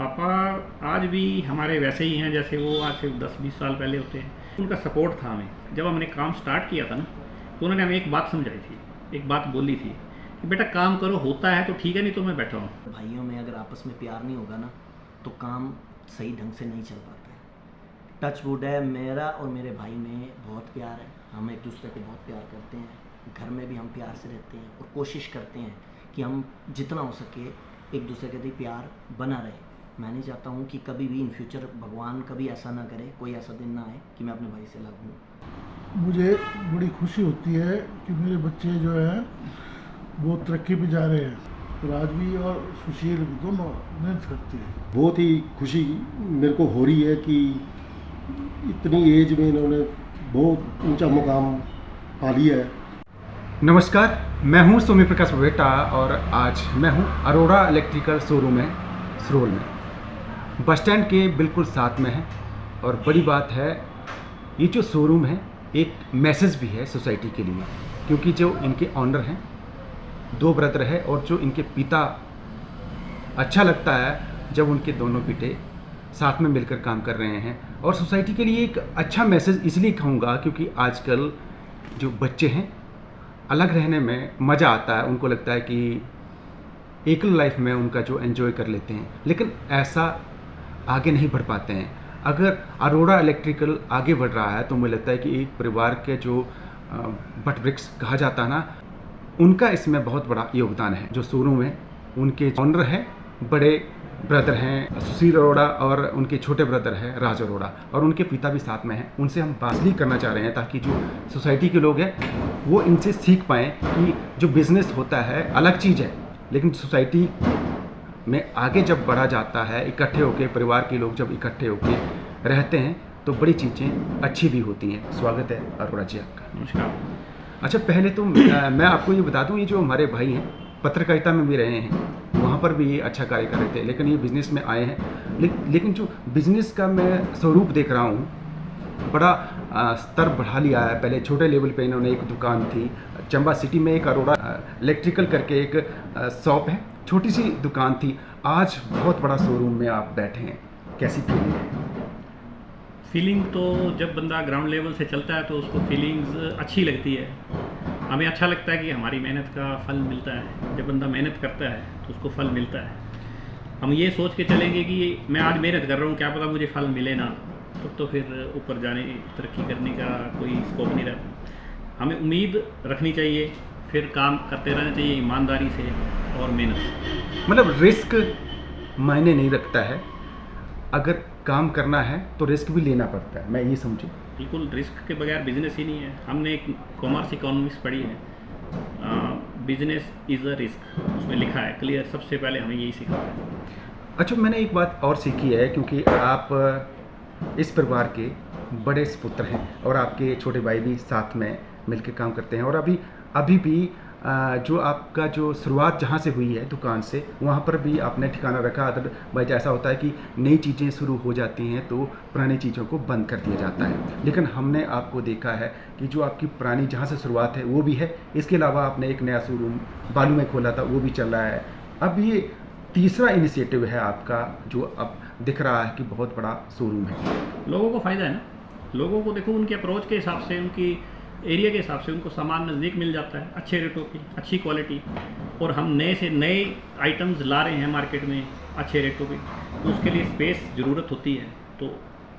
पापा आज भी हमारे वैसे ही हैं जैसे वो आज से 10-20 साल पहले होते हैं। उनका सपोर्ट था हमें। जब हमने काम स्टार्ट किया था ना, तो उन्होंने हमें एक बात समझाई थी, एक बात बोली थी कि बेटा काम करो, होता है तो ठीक है, नहीं तो मैं बैठा हूँ। भाइयों में अगर आपस में प्यार नहीं होगा ना, तो काम सही ढंग से नहीं चल पाता है। टच वुड है, मेरा और मेरे भाई में बहुत प्यार है। हम एक दूसरे को बहुत प्यार करते हैं। घर में भी हम प्यार से रहते हैं और कोशिश करते हैं कि हम जितना हो सके एक दूसरे के प्रति प्यार बना रहे। मैं नहीं चाहता हूँ कि कभी भी इन फ्यूचर भगवान कभी ऐसा ना करे, कोई ऐसा दिन ना आए कि मैं अपने भाई से अलग हूँ। मुझे बड़ी खुशी होती है कि मेरे बच्चे जो हैं वो तरक्की पे जा रहे हैं। राजवी और सुशील दोनों मेहनत करते हैं। बहुत ही खुशी मेरे को हो रही है कि इतनी एज में इन्होंने बहुत ऊंचा मुकाम पा लिया है। नमस्कार, मैं हूं सोमी प्रकाश बेटा और आज मैं हूं अरोड़ा इलेक्ट्रिकल शोरूम है सरोल में, बस स्टैंड के बिल्कुल साथ में है। और बड़ी बात है, ये जो शोरूम है एक मैसेज भी है सोसाइटी के लिए, क्योंकि जो इनके ऑनर हैं 2 ब्रदर है और जो इनके पिता, अच्छा लगता है जब उनके दोनों बेटे साथ में मिलकर काम कर रहे हैं। और सोसाइटी के लिए एक अच्छा मैसेज इसलिए कहूँगा क्योंकि आजकल जो बच्चे हैं अलग रहने में मज़ा आता है, उनको लगता है कि एकल लाइफ में उनका जो एंजॉय कर लेते हैं, लेकिन ऐसा आगे नहीं बढ़ पाते हैं। अगर अरोड़ा इलेक्ट्रिकल आगे बढ़ रहा है तो मुझे लगता है कि एक परिवार के जो बट वृक्ष कहा जाता है ना, उनका इसमें बहुत बड़ा योगदान है। जो शोरूम है उनके ऑनर है बड़े ब्रदर हैं सुशील अरोड़ा और उनके छोटे ब्रदर हैं राज अरोड़ा, और उनके पिता भी साथ में हैं। उनसे हम बातचीत करना चाह रहे हैं ताकि जो सोसाइटी के लोग हैं वो इनसे सीख पाएँ कि जो बिज़नेस होता है अलग चीज़ है, लेकिन सोसाइटी में आगे जब बढ़ा जाता है, इकट्ठे होकर परिवार के लोग जब इकट्ठे होकर रहते हैं तो बड़ी चीज़ें अच्छी भी होती हैं। स्वागत है अरोड़ा जी आपका। नमस्कार। अच्छा, पहले तो मैं आपको ये बता दूं, ये जो हमारे भाई हैं पत्रकारिता में भी रहे हैं, वहाँ पर भी ये अच्छा कार्य कर रहे थे, लेकिन ये बिज़नेस में आए हैं। लेकिन जो बिज़नेस का मैं स्वरूप देख रहा हूँ, बड़ा स्तर बढ़ा लिया है। पहले छोटे लेवल पे इन्होंने एक दुकान थी चंबा सिटी में, एक अरोड़ा इलेक्ट्रिकल करके एक शॉप है, छोटी सी दुकान थी। आज बहुत बड़ा शोरूम में आप बैठे हैं, कैसी फीलिंग है? फीलिंग तो जब बंदा ग्राउंड लेवल से चलता है तो उसको फीलिंग्स अच्छी लगती है। हमें अच्छा लगता है कि हमारी मेहनत का फल मिलता है। जब बंदा मेहनत करता है तो उसको फल मिलता है। हम ये सोच के चलेंगे कि मैं आज मेहनत कर रहा हूँ, क्या पता मुझे फल मिले ना, तो फिर ऊपर जाने, तरक्की करने का कोई स्कोप नहीं रहता। हमें उम्मीद रखनी चाहिए, फिर काम करते रहना चाहिए ईमानदारी से और मेहनत। मतलब रिस्क मायने नहीं रखता है, अगर काम करना है तो रिस्क भी लेना पड़ता है, मैं ये समझूं। बिल्कुल, रिस्क के बगैर बिजनेस ही नहीं है। हमने एक कॉमर्स इकोनॉमिक्स पढ़ी है, बिजनेस इज़ अ रिस्क, उसमें लिखा है क्लियर। सबसे पहले हमें यही सीखा है। अच्छा, मैंने एक बात और सीखी है, क्योंकि आप इस परिवार के बड़े सुपुत्र हैं और आपके छोटे भाई भी साथ में मिलकर काम करते हैं, और अभी भी जो आपका जो शुरुआत जहाँ से हुई है दुकान से, वहाँ पर भी आपने ठिकाना रखा। अदरवाइज ऐसा होता है कि नई चीज़ें शुरू हो जाती हैं तो पुरानी चीज़ों को बंद कर दिया जाता है, लेकिन हमने आपको देखा है कि जो आपकी पुरानी जहाँ से शुरुआत है वो भी है। इसके अलावा आपने एक नया शोरूम बालू में खोला था, वो भी चल रहा है। अब ये तीसरा इनिशिएटिव है आपका, जो अब दिख रहा है कि बहुत बड़ा शोरूम है। लोगों को फ़ायदा है ना, लोगों को देखो उनके अप्रोच के हिसाब से, उनकी एरिया के हिसाब से उनको सामान नज़दीक मिल जाता है, अच्छे रेटों की, अच्छी क्वालिटी। और हम नए से नए आइटम्स ला रहे हैं मार्केट में अच्छे रेटों पे, तो उसके लिए स्पेस ज़रूरत होती है। तो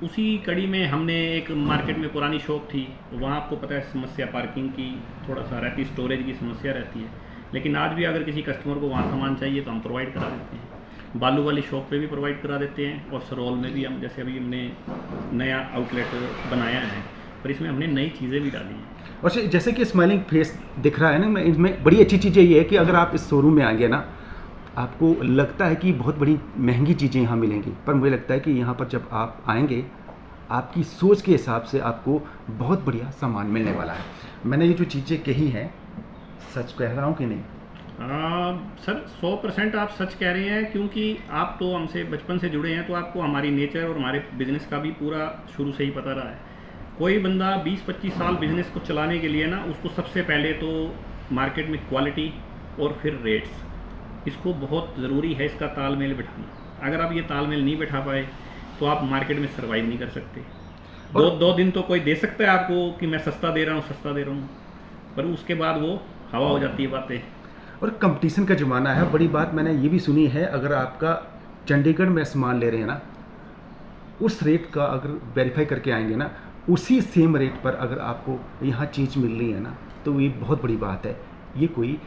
उसी कड़ी में हमने एक मार्केट में पुरानी शॉप थी, वहाँ आपको पता है समस्या पार्किंग की थोड़ा सा रहती, स्टोरेज की समस्या रहती है, लेकिन आज भी अगर किसी कस्टमर को वहाँ सामान चाहिए तो हम प्रोवाइड करा देते हैं। बालू वाली शॉप पे भी प्रोवाइड करा देते हैं, और सरोल में भी हम, जैसे अभी हमने नया आउटलेट बनाया है, पर इसमें हमने नई चीज़ें भी डाली हैं। और जैसे कि स्माइलिंग फेस दिख रहा है ना, इसमें बड़ी अच्छी चीज़ ये है कि अगर आप इस शोरूम में आएंगे ना, आपको लगता है कि बहुत बड़ी महंगी चीज़ें यहाँ मिलेंगी, पर मुझे लगता है कि यहाँ पर जब आप आएंगे, आपकी सोच के हिसाब से आपको बहुत बढ़िया सामान मिलने वाला है। मैंने ये जो चीज़ें कही हैं, सच कह रहा हूँ कि नहीं? सर 100% आप सच कह रहे हैं, क्योंकि आप तो हमसे बचपन से जुड़े हैं, तो आपको हमारी नेचर और हमारे बिज़नेस का भी पूरा शुरू से ही पता रहा है। कोई बंदा 20-25 साल बिज़नेस को चलाने के लिए ना, उसको सबसे पहले तो मार्केट में क्वालिटी और फिर रेट्स, इसको बहुत ज़रूरी है, इसका तालमेल बिठाना। अगर आप ये तालमेल नहीं बैठा पाए तो आप मार्केट में सर्वाइव नहीं कर सकते। दो दिन तो कोई दे सकता है आपको कि मैं सस्ता दे रहा हूँ, पर उसके बाद वो हवा हो जाती है बातें। और कंपटीशन का ज़माना है। बड़ी बात मैंने ये भी सुनी है, अगर आपका चंडीगढ़ में सामान ले रहे हैं ना, उस रेट का अगर वेरीफाई करके आएंगे ना, उसी सेम रेट पर अगर आपको यहाँ चीज़ मिल रही है ना, तो ये बहुत बड़ी बात है। ये कोई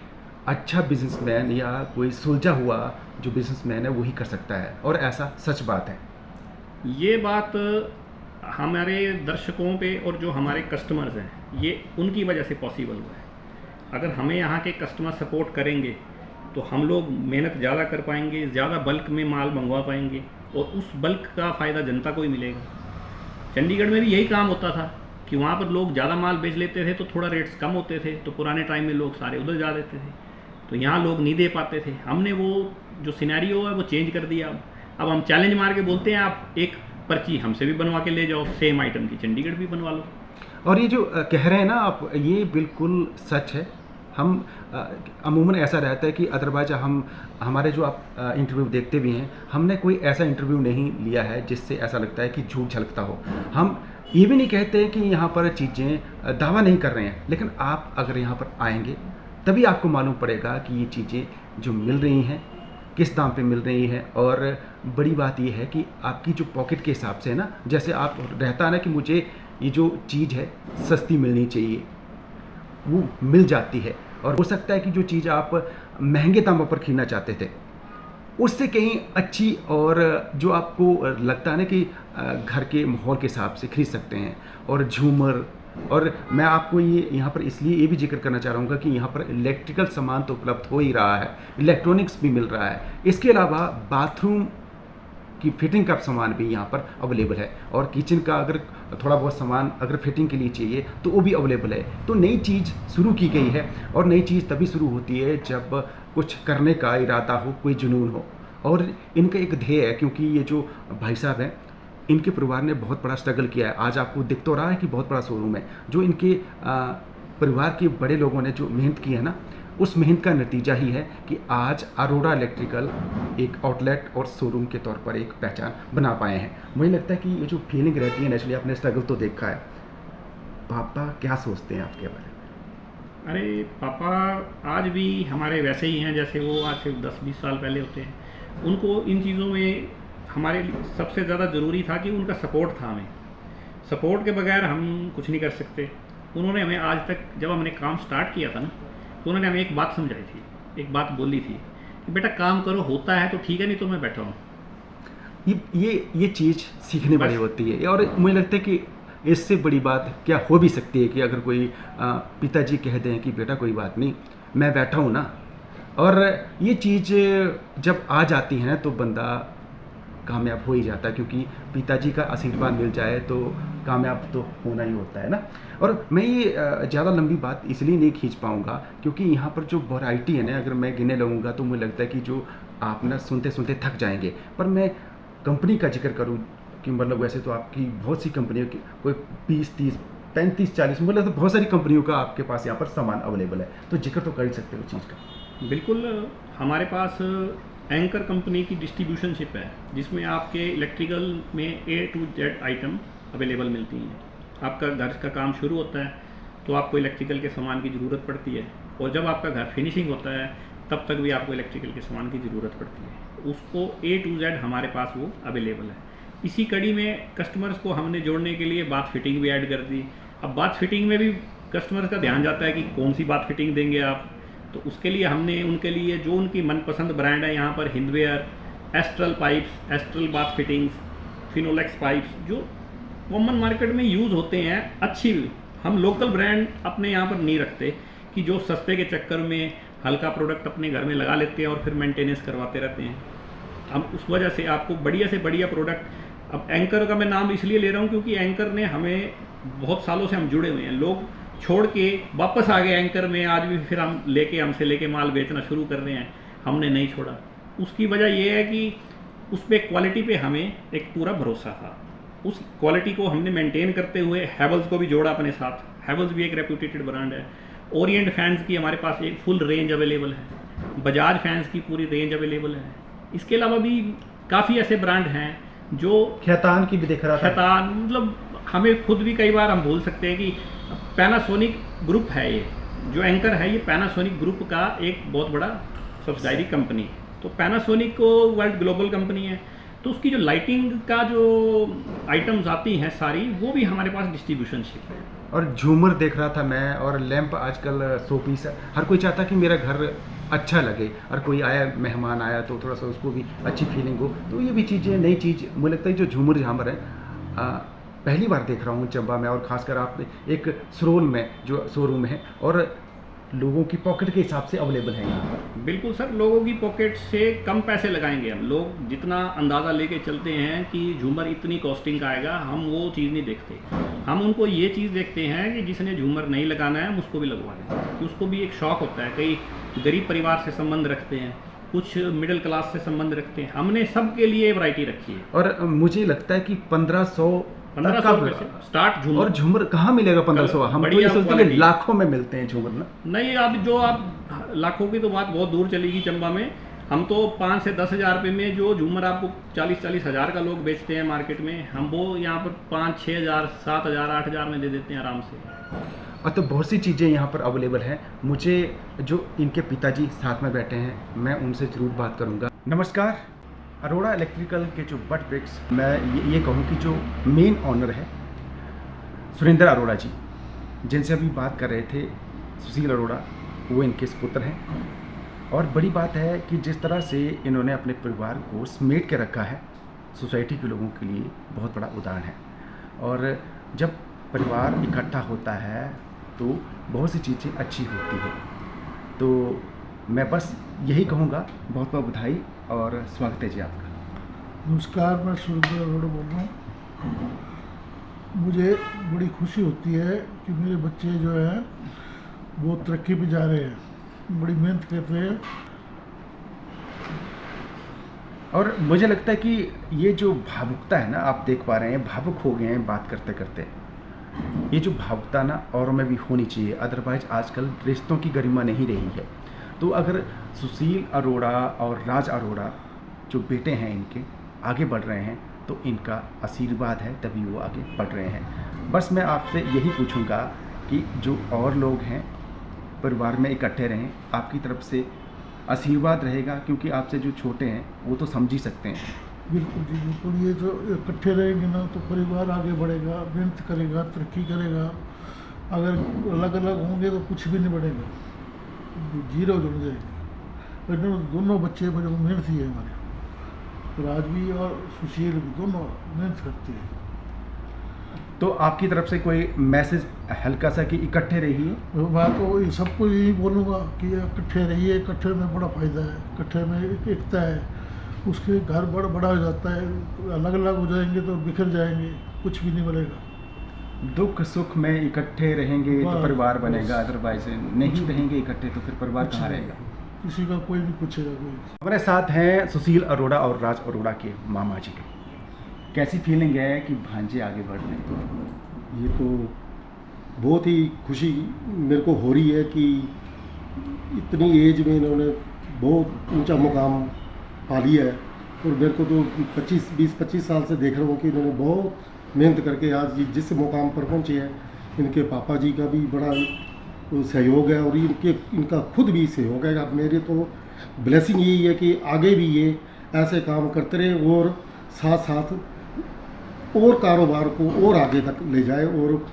अच्छा बिजनेसमैन या कोई सुलझा हुआ जो बिजनेसमैन है वही कर सकता है, और ऐसा सच बात है। ये बात हमारे दर्शकों पे और जो हमारे कस्टमर्स हैं, ये उनकी वजह से पॉसिबल हुआ है। अगर हमें यहाँ के कस्टमर सपोर्ट करेंगे तो हम लोग मेहनत ज़्यादा कर पाएंगे, ज़्यादा बल्क में माल मंगवा पाएंगे, और उस बल्क का फ़ायदा जनता को ही मिलेगा। चंडीगढ़ में भी यही काम होता था कि वहाँ पर लोग ज़्यादा माल बेच लेते थे तो थोड़ा रेट्स कम होते थे, तो पुराने टाइम में लोग सारे उधर जा देते थे, तो यहाँ लोग नहीं दे पाते थे। हमने वो जो सिनेरियो है वो चेंज कर दिया। अब हम चैलेंज मार के बोलते हैं आप एक पर्ची हमसे भी बनवा के ले जाओ, सेम आइटम की चंडीगढ़ भी बनवा लो। और ये जो कह रहे हैं ना आप, ये बिल्कुल सच है। हम अमूमन ऐसा रहता है कि अदरवाइज हमारे जो आप इंटरव्यू देखते भी हैं, हमने कोई ऐसा इंटरव्यू नहीं लिया है जिससे ऐसा लगता है कि झूठ झलकता हो। हम ये भी नहीं कहते कि यहाँ पर चीज़ें दावा नहीं कर रहे हैं, लेकिन आप अगर यहाँ पर आएंगे तभी आपको मालूम पड़ेगा कि ये चीज़ें जो मिल रही हैं किस दाम पे मिल रही है। और बड़ी बात ये है कि आपकी जो पॉकेट के हिसाब से है ना, जैसे आप रहता है ना कि मुझे ये जो चीज़ है सस्ती मिलनी चाहिए, वो मिल जाती है। और हो सकता है कि जो चीज़ आप महंगे दामों पर खरीदना चाहते थे उससे कहीं अच्छी, और जो आपको लगता है ना कि घर के माहौल के हिसाब से खरीद सकते हैं। और झूमर, और मैं आपको ये यहाँ पर इसलिए ये भी जिक्र करना चाह रहा हूँ कि यहाँ पर इलेक्ट्रिकल सामान तो उपलब्ध हो ही रहा है, इलेक्ट्रॉनिक्स भी मिल रहा है। इसके अलावा बाथरूम की फिटिंग का सामान भी यहाँ पर अवेलेबल है, और किचन का अगर थोड़ा बहुत सामान अगर फिटिंग के लिए चाहिए तो वो भी अवेलेबल है। तो नई चीज़ शुरू की गई है, और नई चीज़ तभी शुरू होती है जब कुछ करने का इरादा हो, कोई जुनून हो। और इनका एक ध्येय है, क्योंकि ये जो भाई साहब हैं, इनके परिवार ने बहुत बड़ा स्ट्रगल किया है। आज आपको दिख तो रहा है कि बहुत बड़ा शोरूम है। जो इनके परिवार के बड़े लोगों ने जो मेहनत की है ना, उस मेहनत का नतीजा ही है कि आज अरोड़ा इलेक्ट्रिकल एक आउटलेट और शोरूम के तौर पर एक पहचान बना पाए हैं। मुझे लगता है कि ये जो फीलिंग रहती है, नेचुरली आपने स्ट्रगल तो देखा है। पापा क्या सोचते हैं आपके बारे में? अरे पापा आज भी हमारे वैसे ही हैं जैसे वो आज से 10-20 साल पहले होते हैं। उनको इन चीज़ों में हमारे लिए सबसे ज़्यादा ज़रूरी था कि उनका सपोर्ट था। हमें सपोर्ट के बगैर हम कुछ नहीं कर सकते। उन्होंने हमें आज तक, जब हमने काम स्टार्ट किया था ना, तो उन्होंने हमें एक बात समझाई थी, एक बात बोली थी कि बेटा काम करो, होता है तो ठीक है, नहीं तो मैं बैठा हूँ। ये चीज़ सीखने वाली होती है। और मुझे लगता है कि इससे बड़ी बात क्या हो भी सकती है कि अगर कोई पिताजी कह दें कि बेटा कोई बात नहीं, मैं बैठा हूँ ना। और ये चीज़ जब आ जाती है तो बंदा कामयाब हो ही जाता है, क्योंकि पिताजी का आशीर्वाद मिल जाए तो कामयाब तो होना ही होता है ना। और मैं ये ज़्यादा लंबी बात इसलिए नहीं खींच पाऊँगा क्योंकि यहाँ पर जो वैरायटी है ना, अगर मैं गिने लगूँगा तो मुझे लगता है कि जो आप ना सुनते सुनते थक जाएंगे। पर मैं कंपनी का जिक्र करूँ कि मतलब वैसे तो आपकी बहुत सी कंपनियों की कोई 20, 30, 35, 40 मतलब तो बहुत सारी कंपनियों का आपके पास यहाँ पर सामान अवेलेबल है, तो जिक्र तो कर ही सकते हो चीज़ का। बिल्कुल, हमारे पास एंकर कंपनी की डिस्ट्रीब्यूशनशिप है जिसमें आपके इलेक्ट्रिकल में A to Z item available मिलती हैं। आपका घर का काम शुरू होता है तो आपको इलेक्ट्रिकल के सामान की ज़रूरत पड़ती है, और जब आपका घर फिनिशिंग होता है तब तक भी आपको इलेक्ट्रिकल के सामान की ज़रूरत पड़ती है। उसको A to Z हमारे पास वो अवेलेबल है। इसी कड़ी में कस्टमर्स को हमने जोड़ने के लिए बाथ फिटिंग भी ऐड कर दी। अब बाथ फिटिंग में भी कस्टमर्स का ध्यान जाता है कि कौन सी बाथ फिटिंग देंगे आप, तो उसके लिए हमने उनके लिए जो उनकी मनपसंद ब्रांड है यहाँ पर Hindware, astral pipes, astral bath fittings, Finolex pipes, जो कॉमन मार्केट में यूज़ होते हैं अच्छी, हम लोकल ब्रांड अपने यहाँ पर नहीं रखते कि जो सस्ते के चक्कर में हल्का प्रोडक्ट अपने घर में लगा लेते हैं और फिर मेंटेनेंस करवाते रहते हैं। हम उस वजह से आपको बढ़िया से बढ़िया प्रोडक्ट, अब एंकर का मैं नाम इसलिए ले रहा हूँ क्योंकि एंकर ने हमें बहुत सालों से हम जुड़े हुए हैं। लोग छोड़ के वापस आ गए एंकर में, आज भी फिर हमसे लेके माल बेचना शुरू कर रहे हैं। हमने नहीं छोड़ा। उसकी वजह यह है कि उस पर क्वालिटी पे हमें एक पूरा भरोसा था। उस क्वालिटी को हमने मेंटेन करते हुए हैवेल्स को भी जोड़ा अपने साथ। हैवेल्स भी एक रेप्यूटेटेड ब्रांड है। ओरिएंट फैंस की हमारे पास एक फुल रेंज अवेलेबल है। बजाज फैंस की पूरी रेंज अवेलेबल है। इसके अलावा भी काफ़ी ऐसे ब्रांड हैं जो खैतान की भी देख रहा था। खैतान, मतलब हमें खुद भी कई बार हम भूल सकते हैं कि पैनासोनिक ग्रुप है, ये जो एंकर है ये पैनासोनिक ग्रुप का एक बहुत बड़ा सब्सिडायरी कंपनी। तो पैनासोनिक को वर्ल्ड ग्लोबल कंपनी है, तो उसकी जो लाइटिंग का जो आइटम्स आती हैं सारी, वो भी हमारे पास डिस्ट्रीब्यूशनशिप है। और झूमर देख रहा था मैं, और लैंप आजकल शो पीस है, हर कोई चाहता है कि मेरा घर अच्छा लगे, और कोई आया मेहमान आया तो थोड़ा सा उसको भी अच्छी फीलिंग हो। तो ये भी चीज़ें, नई चीज़ मुझे लगता है जो झूमर झामर है पहली बार देख रहा हूँ चंबा में, और ख़ासकर आप एक सरोल में जो शोरूम है, और लोगों की पॉकेट के हिसाब से अवेलेबल है यहाँ पर। बिल्कुल सर, लोगों की पॉकेट से कम पैसे लगाएंगे हम। लोग जितना अंदाज़ा लेके चलते हैं कि झूमर इतनी कॉस्टिंग का आएगा, हम वो चीज़ नहीं देखते। हम उनको ये चीज़ देखते हैं कि जिसने झूमर नहीं लगाना है हम उसको भी लगवा दें, कि उसको भी एक शौक़ होता है। कई गरीब परिवार से संबंध रखते हैं, कुछ मिडिल क्लास से संबंध रखते हैं, हमने सबके लिए वैरायटी रखी है। और मुझे लगता है कि 1500 से स्टार्ट झूमर। और झूमर कहाँ मिलेगा 1500? हम तो ये सोचते हैं लाखों में मिलते हैं झूमर ना। नहीं, आप लाखों की तो बात बहुत दूर चलेगी चंबा में। हम तो 5 से 10 हज़ार रुपये में जो झूमर आपको 40-40 हज़ार का लोग बेचते हैं मार्केट में, हम वो यहाँ पर 5-6 हज़ार, 7 हज़ार, 8 हज़ार में दे देते हैं आराम से। और तो बहुत सी चीज़ें यहाँ पर अवेलेबल हैं। मुझे जो इनके पिताजी साथ में बैठे हैं, मैं उनसे ज़रूर बात करूँगा। नमस्कार। अरोड़ा इलेक्ट्रिकल के जो बट ब्रिक्स, मैं ये कहूँ कि जो मेन ऑनर है सुरेंद्र अरोड़ा जी, जिनसे अभी बात कर रहे थे, सुशील अरोड़ा, वो इनके पुत्र हैं। और बड़ी बात है कि जिस तरह से इन्होंने अपने परिवार को समेट के रखा है, सोसाइटी के लोगों के लिए बहुत बड़ा उदाहरण है। और जब परिवार इकट्ठा होता है तो बहुत सी चीज़ें अच्छी होती है। तो मैं बस यही कहूँगा, बहुत बहुत बधाई और स्वागत है जी आपका। नमस्कार, मैं सुरेंद्र अरोड़ा बोल रहा हूँ। मुझे बड़ी खुशी होती है कि मेरे बच्चे जो हैं वो तरक्की पे जा रहे हैं, बड़ी मेहनत कर रहे हैं। और मुझे लगता है कि ये जो भावुकता है ना, आप देख पा रहे हैं, भावुक हो गए हैं बात करते करते। ये जो भावुकता ना औरों में भी होनी चाहिए, अदरवाइज आजकल रिश्तों की गरिमा नहीं रही है। तो अगर सुशील अरोड़ा और राज अरोड़ा जो बेटे हैं इनके आगे बढ़ रहे हैं, तो इनका आशीर्वाद है, तभी वो आगे बढ़ रहे हैं। बस मैं आपसे यही पूछूंगा कि जो और लोग हैं परिवार में इकट्ठे रहें, आपकी तरफ से आशीर्वाद रहेगा, क्योंकि आपसे जो छोटे हैं वो तो समझ ही सकते हैं। बिल्कुल जी, बिल्कुल। ये जो इकट्ठे रहेंगे ना तो परिवार आगे बढ़ेगा, मेहनत करेगा, तरक्की करेगा। अगर अलग अलग होंगे तो कुछ भी नहीं बढ़ेगा, जीरो जुड़ जाएंगे। दोनों बच्चे बड़े मेहनती है हमारे, राजवी और सुशील भी दोनों मेहनत करते हैं। तो आपकी तरफ से कोई मैसेज हल्का सा कि इकट्ठे रहिए? मैं तो सबको यही बोलूँगा कि इकट्ठे रहिए, इकट्ठे में बड़ा फ़ायदा है, इकट्ठे में एकता है, उसके घर बड़ा हो जाता है। अलग अलग हो जाएंगे तो बिखर जाएंगे, कुछ भी नहीं बनेगा। दुख सुख में इकट्ठे रहेंगे तो परिवार बनेगा, अदरवाइज नहीं रहेंगे इकट्ठे तो फिर परिवार कहाँ रहेगा? किसी का कोई नहीं पूछेगा कोई। हमारे साथ हैं सुशील अरोड़ा और राज अरोड़ा के मामा जी। कैसी फीलिंग है कि भांजे आगे बढ़ रहे हैं? ये तो बहुत ही खुशी मेरे को हो रही है कि इतनी एज में इन्होंने बहुत ऊंचा मुकाम पा लिया है। और मेरे को तो 20-25 साल से देख रहा हूँ कि इन्होंने बहुत मेहनत करके आज जिस मुकाम पर पहुँचे हैं। इनके पापा जी का भी बड़ा सहयोग है और इनका खुद भी सहयोग है। अब मेरे तो ब्लेसिंग यही है कि आगे भी ये ऐसे काम करते रहे और साथ साथ और कारोबार को और आगे तक ले जाए, और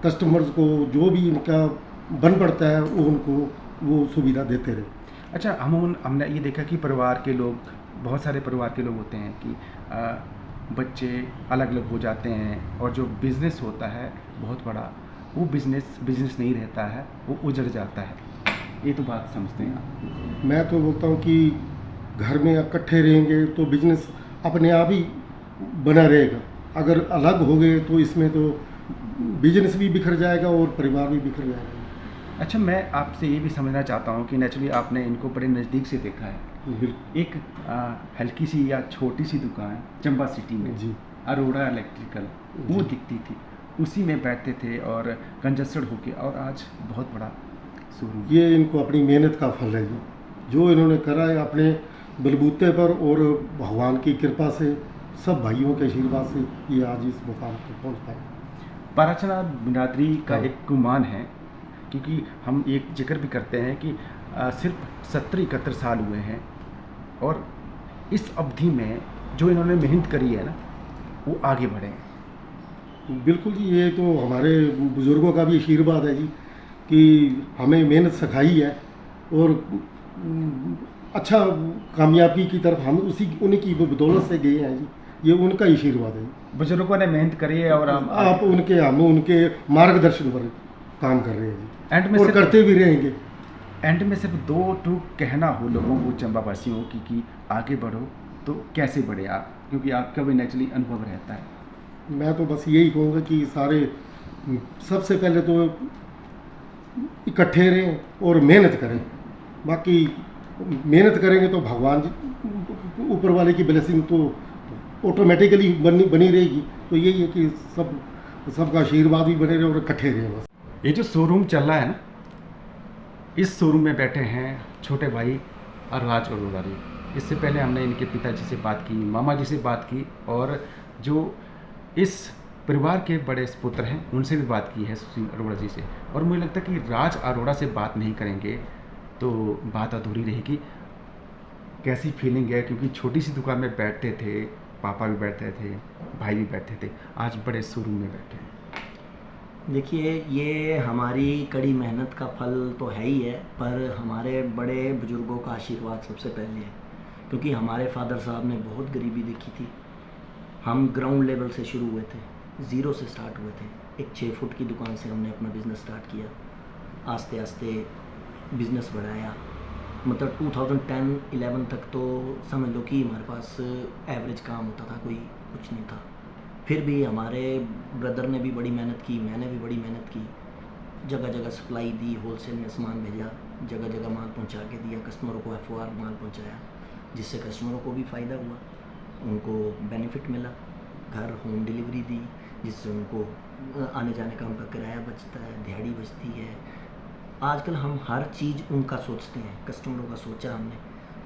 कस्टमर्स को जो भी इनका बन पड़ता है वो उनको वो सुविधा देते रहे। अच्छा, हमने ये देखा कि परिवार के लोग, बहुत सारे परिवार के लोग होते हैं कि बच्चे अलग अलग हो जाते हैं, और जो बिज़नेस होता है बहुत बड़ा, वो बिज़नेस नहीं रहता है, वो उजड़ जाता है। ये तो बात समझते हैं आप? मैं तो बोलता हूँ कि घर में इकट्ठे रहेंगे तो बिजनेस अपने आप ही बना रहेगा। अगर अलग हो गए तो इसमें तो बिजनेस भी बिखर जाएगा और परिवार भी बिखर जाएगा। अच्छा, मैं आपसे ये भी समझना चाहता हूँ कि नेचुरली आपने इनको बड़े नज़दीक से देखा है। एक हल्की सी या छोटी सी दुकान चंबा सिटी में जी, अरोड़ा इलेक्ट्रिकल, वो दिखती थी, उसी में बैठते थे और कंजस्टेड होके, और आज बहुत बड़ा शोरूम। ये इनको अपनी मेहनत का फल है। जो इन्होंने करा है, अपने बलबूते पर और भगवान की कृपा से, सब भाइयों के आशीर्वाद से ये आज इस मुकाम पर पहुँच पाए। पाराचना बिरादरी का हाँ। एक गुमान है, क्योंकि हम एक जिक्र भी करते हैं कि सिर्फ 70-71 साल हुए हैं और इस अवधि में जो इन्होंने मेहनत करी है ना, वो आगे बढ़े हैं। बिल्कुल जी, ये तो हमारे बुज़ुर्गों का भी आशीर्वाद है जी कि हमें मेहनत सिखाई है और अच्छा कामयाबी की तरफ हम उन्हीं की बदौलत से गए हैं जी, ये उनका ही आशीर्वाद है जी। बुजुर्गों ने मेहनत करी है और हम हम उनके मार्गदर्शन पर काम कर रहे हैं जी, एंड में और सिर्फ करते भी रहेंगे। एंड में सिर्फ 2 टूक कहना हो लोगों को, चंबा वासियों की, कि आगे बढ़ो तो कैसे बढ़े आप, क्योंकि आपका भी नेचुरली अनुभव रहता है। मैं तो बस यही कहूँगा कि सारे सबसे पहले तो इकट्ठे रहें और मेहनत करें। बाकी मेहनत करेंगे तो भगवान ऊपर वाले की ब्लेसिंग तो ऑटोमेटिकली बनी रहेगी। तो यही है कि सबका आशीर्वाद भी बने रहे और इकट्ठे रहें बस। ये जो शोरूम चल रहा है ना, इस शोरूम में बैठे हैं छोटे भाई अरराज अरोड़ा जी। इससे पहले हमने इनके पिताजी से बात की, मामा जी से बात की, और जो इस परिवार के बड़े पुत्र हैं उनसे भी बात की है, सुशील अरोड़ा जी से। और मुझे लगता है कि राज अरोड़ा से बात नहीं करेंगे तो बात अधूरी रहेगी। कैसी फीलिंग है, क्योंकि छोटी सी दुकान में बैठते थे, पापा भी बैठते थे, भाई भी बैठते थे, आज बड़े शोरूम में बैठे हैं। देखिए, ये हमारी कड़ी मेहनत का फल तो है ही है, पर हमारे बड़े बुजुर्गों का आशीर्वाद सबसे पहले है। क्योंकि हमारे फादर साहब ने बहुत गरीबी देखी थी। हम ग्राउंड लेवल से शुरू हुए थे, ज़ीरो से स्टार्ट हुए थे। एक 6 फुट की दुकान से हमने अपना बिज़नेस स्टार्ट किया, आस्ते आस्ते बिज़नेस बढ़ाया। मतलब 2010-11 तक तो समझ लो कि हमारे पास एवरेज काम होता था, कोई कुछ नहीं था। फिर भी हमारे ब्रदर ने भी बड़ी मेहनत की, मैंने भी बड़ी मेहनत की, जगह जगह सप्लाई दी, होलसेल में सामान भेजा, जगह जगह माल पहुंचा के दिया, कस्टमरों को FOR माल पहुंचाया, जिससे कस्टमरों को भी फ़ायदा हुआ, उनको बेनिफिट मिला। घर होम डिलीवरी दी, जिससे उनको आने जाने का उनका किराया बचता है, दिहाड़ी बचती है। आजकल हम हर चीज़ उनका सोचते हैं, कस्टमरों का सोचा हमने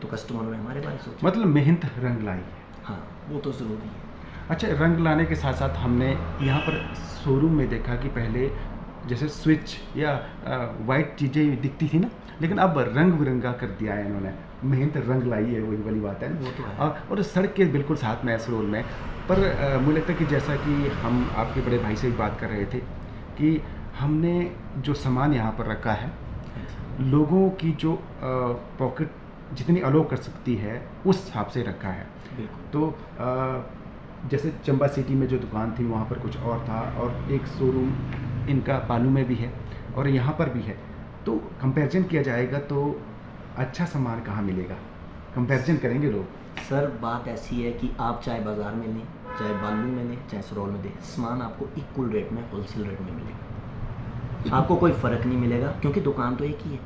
तो कस्टमरों ने हमारे बारे में सोचा। मतलब मेहनत रंग लाई है। हाँ, वो तो ज़रूरी है। अच्छा, रंग लाने के साथ साथ हमने यहाँ पर शोरूम में देखा कि पहले जैसे स्विच या वाइट चीज़ें दिखती थी ना, लेकिन अब रंग बिरंगा कर दिया है इन्होंने। मेहनत रंग लाई है, वही वाली बात है। वो तो है। और सड़क के बिल्कुल साथ में है सरोल में। पर मुझे लगता है कि जैसा कि हम आपके बड़े भाई से भी बात कर रहे थे कि हमने जो सामान यहाँ पर रखा है, लोगों की जो पॉकेट जितनी अलो कर सकती है उस हिसाब से रखा है। बिल्कुल। तो जैसे चंबा सिटी में जो दुकान थी वहाँ पर कुछ और था, और एक शोरूम इनका पालू में भी है और यहाँ पर भी है। तो कंपैरिजन किया जाएगा तो अच्छा सामान कहाँ मिलेगा, कंपैरिजन करेंगे लोग। सर, बात ऐसी है कि आप चाहे बाज़ार में लें, चाहे बालू में लें, चाहे सरोल में दें, सामान आपको इक्वल रेट में, होलसेल रेट में मिलेगा। आपको कोई फ़र्क नहीं मिलेगा, क्योंकि दुकान तो एक ही है।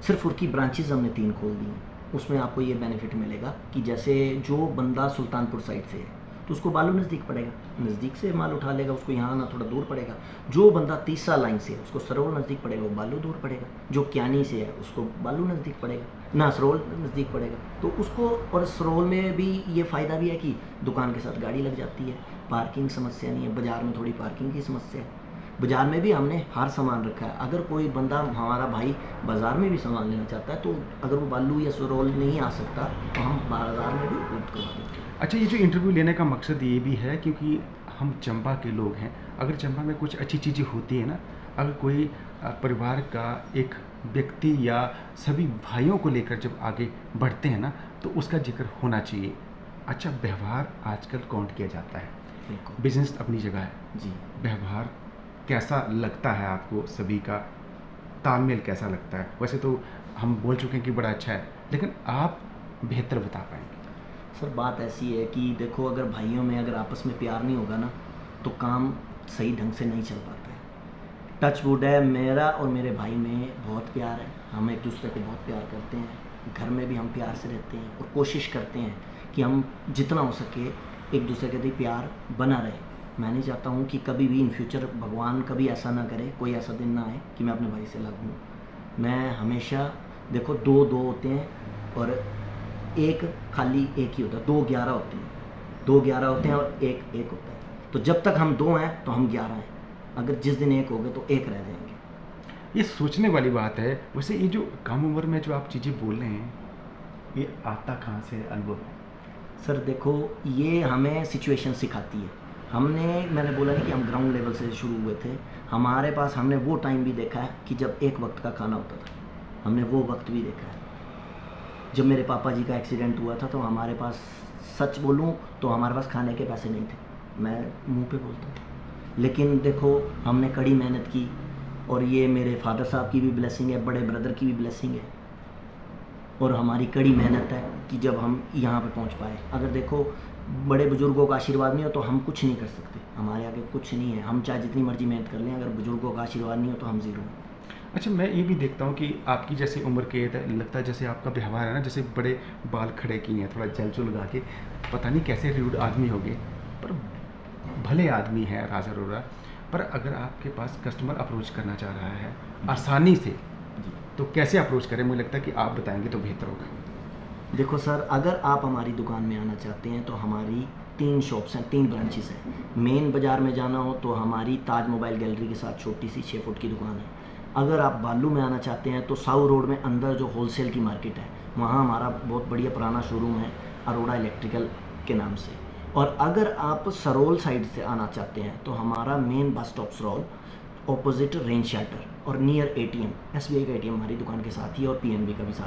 सिर्फ उनकी ब्रांचेज हमने 3 खोल दी हैं। उसमें आपको ये बेनिफिट मिलेगा कि जैसे जो बंदा सुल्तानपुर साइड से है तो उसको बालू नज़दीक पड़ेगा, नज़दीक से माल उठा लेगा, उसको यहाँ आना थोड़ा दूर पड़ेगा। जो बंदा 30 लाइन से है उसको सरोल नज़दीक पड़ेगा, वो बालू दूर पड़ेगा। जो क्यानी से है उसको बालू नज़दीक पड़ेगा, ना सरोल नज़दीक पड़ेगा। तो उसको, और सरोल में भी ये फ़ायदा भी है कि दुकान के साथ गाड़ी लग जाती है, पार्किंग समस्या नहीं है। बाज़ार में थोड़ी पार्किंग की समस्या है। बाज़ार में भी हमने हर सामान रखा है। अगर कोई बंदा, हमारा भाई बाज़ार में भी सामान लेना चाहता है तो अगर वो बालू या सरोल नहीं आ सकता तो हम बाज़ार में भी उपलब्ध करवा देते हैं। अच्छा, ये जो इंटरव्यू लेने का मकसद ये भी है क्योंकि हम चंबा के लोग हैं। अगर चंबा में कुछ अच्छी चीज़ें होती है ना, अगर कोई परिवार का एक व्यक्ति या सभी भाइयों को लेकर जब आगे बढ़ते हैं ना, तो उसका जिक्र होना चाहिए। अच्छा, व्यवहार आजकल काउंट किया जाता है, बिल्कुल। बिजनेस अपनी जगह है जी। व्यवहार कैसा लगता है आपको, सभी का तालमेल कैसा लगता है? वैसे तो हम बोल चुके हैं कि बड़ा अच्छा है, लेकिन आप बेहतर बता पाएंगे। सर, बात ऐसी है कि देखो, अगर भाइयों में अगर आपस में प्यार नहीं होगा ना तो काम सही ढंग से नहीं चल पाता है। टच वुड है, मेरा और मेरे भाई में बहुत प्यार है। हम एक दूसरे को बहुत प्यार करते हैं। घर में भी हम प्यार से रहते हैं और कोशिश करते हैं कि हम जितना हो सके एक दूसरे के लिए प्यार बना रहे। मैं नहीं चाहता हूँ कि कभी भी इन फ्यूचर भगवान कभी ऐसा ना करे, कोई ऐसा दिन ना आए कि मैं अपने भाई से अलग हूँ। मैं हमेशा, देखो, 2 होते हैं और एक खाली एक ही होता है, 2 11 होते हैं, 2 11 होते हैं और एक एक होता है। तो जब तक हम 2 हैं तो हम 11 हैं, अगर जिस दिन एक हो गए तो एक रह जाएंगे। ये सोचने वाली बात है। वैसे ये जो कम उम्र में जो आप चीज़ें बोल रहे हैं, ये आता कहाँ से अनुभव? सर देखो, ये हमें सिचुएशन सिखाती है। मैंने बोला नहीं कि हम ग्राउंड लेवल से शुरू हुए थे। हमारे पास हमने वो टाइम भी देखा है कि जब एक वक्त का खाना होता था, हमने वो वक्त भी देखा है। जब मेरे पापा जी का एक्सीडेंट हुआ था तो हमारे पास, सच बोलूं तो हमारे पास खाने के पैसे नहीं थे, मैं मुंह पे बोलता हूँ। लेकिन देखो, हमने कड़ी मेहनत की, और ये मेरे फादर साहब की भी ब्लेसिंग है, बड़े ब्रदर की भी ब्लेसिंग है, और हमारी कड़ी मेहनत है कि जब हम यहाँ पे पहुँच पाए। अगर देखो, बड़े बुजुर्गों का आशीर्वाद नहीं हो तो हम कुछ नहीं कर सकते, हमारे आगे कुछ नहीं है। हम चाहे जितनी मर्जी मेहनत कर लें, अगर बुजुर्गों का आशीर्वाद नहीं हो तो हम ज़ीरो हैं। अच्छा, मैं ये भी देखता हूँ कि आपकी जैसी उम्र के लगता है जैसे आपका व्यवहार है ना, जैसे बड़े बाल खड़े किए हैं, थोड़ा जल चुल लगा के, पता नहीं कैसे रूड आदमी हो गए, पर भले आदमी है राज अरोड़ा। पर अगर आपके पास कस्टमर अप्रोच करना चाह रहा है आसानी से, तो कैसे अप्रोच करें? मुझे लगता है कि आप बताएंगे तो बेहतर होगा। देखो सर, अगर आप हमारी दुकान में आना चाहते हैं तो हमारी 3 शॉप्स हैं, 3 ब्रांचेस हैं। मेन बाज़ार में जाना हो तो हमारी ताज मोबाइल गैलरी के साथ छोटी सी 6 फुट की दुकान है। अगर आप बालू में आना चाहते हैं तो साउ रोड में अंदर जो होलसेल की मार्केट है, वहाँ हमारा बहुत बढ़िया पुराना शोरूम है अरोड़ा इलेक्ट्रिकल के नाम से। और अगर आप सरोल साइड से आना चाहते हैं तो हमारा main bus stop Sarol, opposite range shelter और नियर ATM, SBI का ATM हमारी दुकान के साथ ही, और PNB का भी साथ